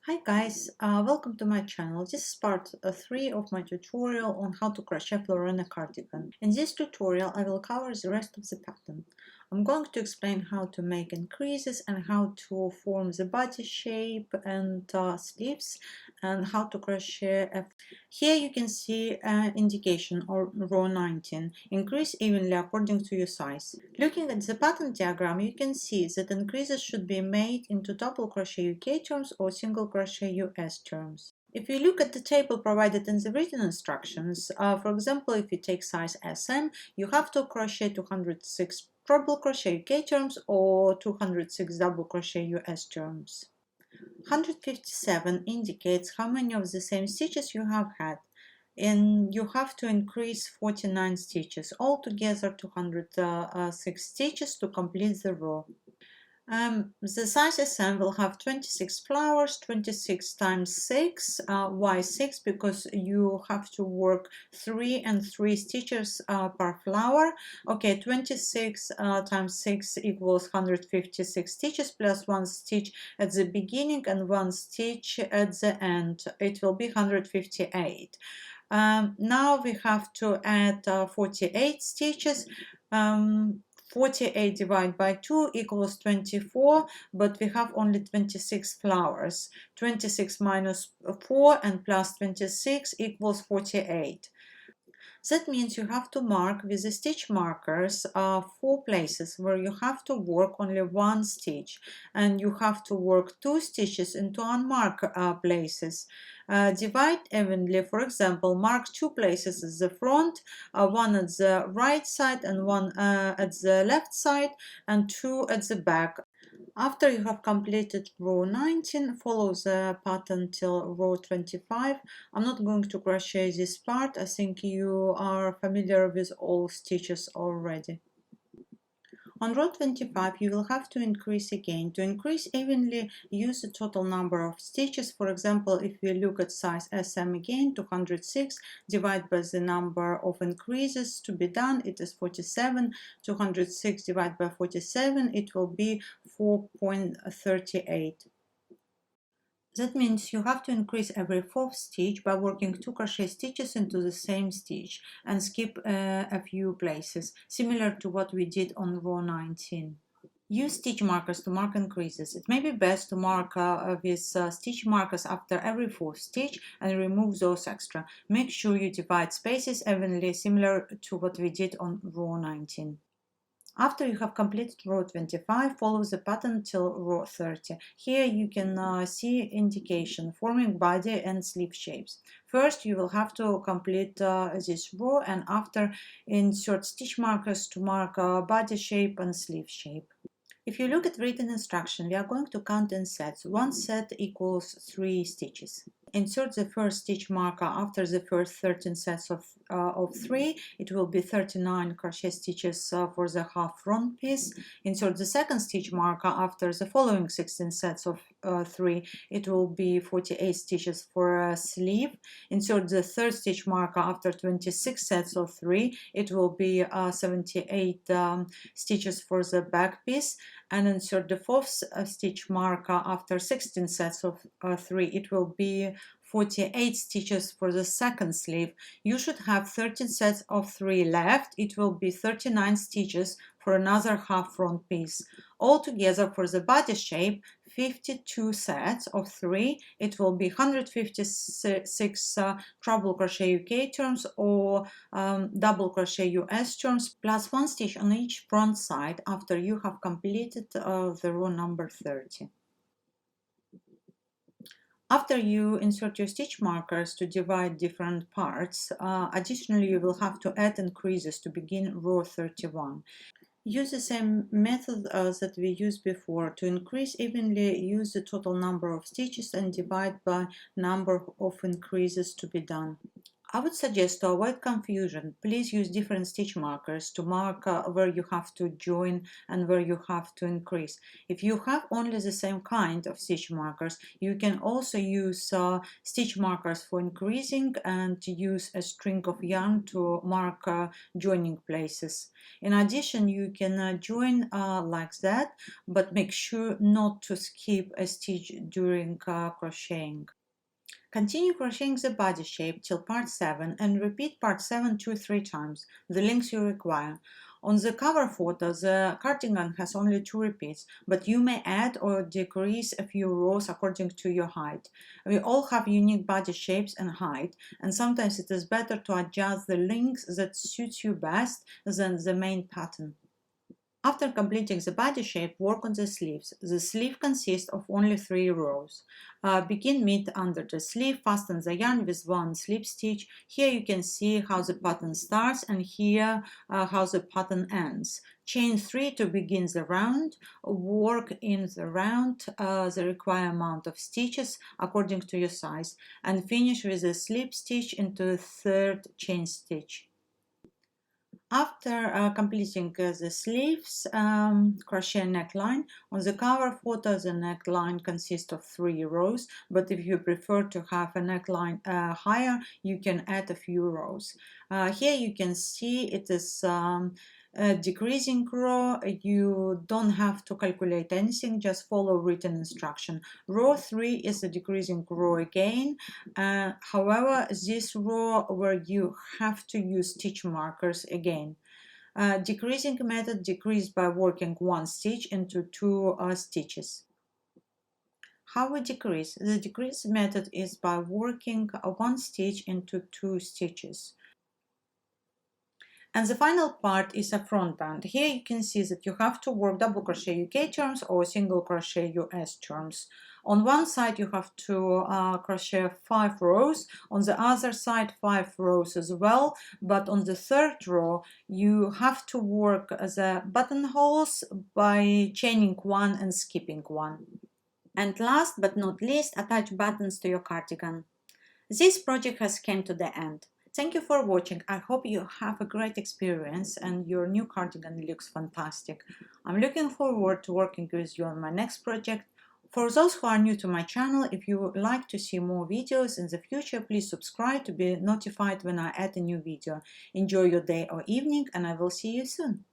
Hi guys, welcome to my channel. This is part 3 of my tutorial on how to crochet floor in a cardigan. In this tutorial I will cover the rest of the pattern. I'm going to explain how to make increases and how to form the body shape and sleeves and how to crochet. Here you can see an indication or row 19. Increase evenly according to your size. Looking at the pattern diagram, you can see that increases should be made into double crochet UK terms or single crochet US terms. If you look at the table provided in the written instructions, for example, if you take size SM, you have to crochet 206 treble crochet UK terms or 206 double crochet US terms. 157 indicates how many of the same stitches you have had, and you have to increase 49 stitches, altogether 206 stitches to complete the row. The size SM will have 26 flowers, 26 times 6. Why 6? Because you have to work 3 and 3 stitches per flower. Okay, 26 times 6 equals 156 stitches plus 1 stitch at the beginning and 1 stitch at the end. It will be 158. Now we have to add 48 stitches. 48 divided by 2 equals 24, but we have only 26 flowers. 26 minus 4 and plus 26 equals 48. That means you have to mark with the stitch markers 4 places where you have to work only 1 stitch, and you have to work 2 stitches into unmarked places. Divide evenly. For example, mark 2 places at the front, 1 at the right side and 1 at the left side, and 2 at the back. After you have completed row 19, follow the pattern till row 25. I'm not going to crochet this part. I think you are familiar with all stitches already. On row 25, you will have to increase again. To increase evenly, use the total number of stitches. For example, if we look at size SM again, 206, divide by the number of increases to be done, it is 47. 206 divided by 47, it will be 4.38. That means you have to increase every 4th stitch by working 2 crochet stitches into the same stitch and skip a few places, similar to what we did on row 19. Use stitch markers to mark increases. It may be best to mark with stitch markers after every 4th stitch and remove those extra. Make sure you divide spaces evenly, similar to what we did on row 19. After you have completed row 25, follow the pattern till row 30. Here you can see indication forming body and sleeve shapes. First, you will have to complete this row, and after insert stitch markers to mark body shape and sleeve shape. If you look at written instruction, we are going to count in sets. One set equals 3 stitches. Insert the first stitch marker after the first 13 sets of 3. It will be 39 crochet stitches for the half front piece. Insert the second stitch marker after the following 16 sets of 3. It will be 48 stitches for a sleeve. Insert the third stitch marker after 26 sets of 3. It will be 78 stitches for the back piece. And insert the fourth stitch marker after 16 sets of 3. It will be 48 stitches for the second sleeve. You should have 13 sets of 3 left. It will be 39 stitches for another half front piece. Altogether for the body shape, 52 sets of 3. It will be 156 treble crochet UK turns or double crochet US turns plus 1 stitch on each front side after you have completed the row number 30. After you insert your stitch markers to divide different parts, additionally you will have to add increases to begin row 31. Use the same method that we used before. To increase evenly, use the total number of stitches and divide by number of increases to be done. I would suggest to avoid confusion, please use different stitch markers to mark where you have to join and where you have to increase. If you have only the same kind of stitch markers, you can also use stitch markers for increasing and use a string of yarn to mark joining places. In addition, you can join like that, but make sure not to skip a stitch during crocheting. Continue crocheting the body shape till part 7 and repeat part 7 2-3 times, the length you require. On the cover photo, the cardigan has only 2 repeats, but you may add or decrease a few rows according to your height. We all have unique body shapes and height, and sometimes it is better to adjust the length that suits you best than the main pattern. After completing the body shape, work on the sleeves. The sleeve consists of only 3 rows. Begin mid under the sleeve, fasten the yarn with 1 slip stitch. Here you can see how the pattern starts and here how the pattern ends. Chain 3 to begin the round. Work in the round the required amount of stitches according to your size and finish with a slip stitch into the 3rd chain stitch. After completing the sleeves, crochet neckline. On the cover photo, the neckline consists of 3 rows, but if you prefer to have a neckline higher, you can add a few rows. Here you can see it is a decreasing row. You don't have to calculate anything, just follow written instruction. Row 3 is a decreasing row again. However, this row where you have to use stitch markers again. Decreasing method decrease by working 1 stitch into 2 stitches. How we decrease? The decrease method is by working 1 stitch into 2 stitches. And the final part is a front band. Here you can see that you have to work double crochet UK turns or single crochet US turns. On one side you have to crochet 5 rows, on the other side 5 rows as well, but on the 3rd row you have to work the buttonholes by chaining 1 and skipping 1. And last but not least, attach buttons to your cardigan. This project has come to the end. Thank you for watching. I hope you have a great experience and your new cardigan looks fantastic. I'm looking forward to working with you on my next project. For those who are new to my channel, if you would like to see more videos in the future, please subscribe to be notified when I add a new video. Enjoy your day or evening, and I will see you soon.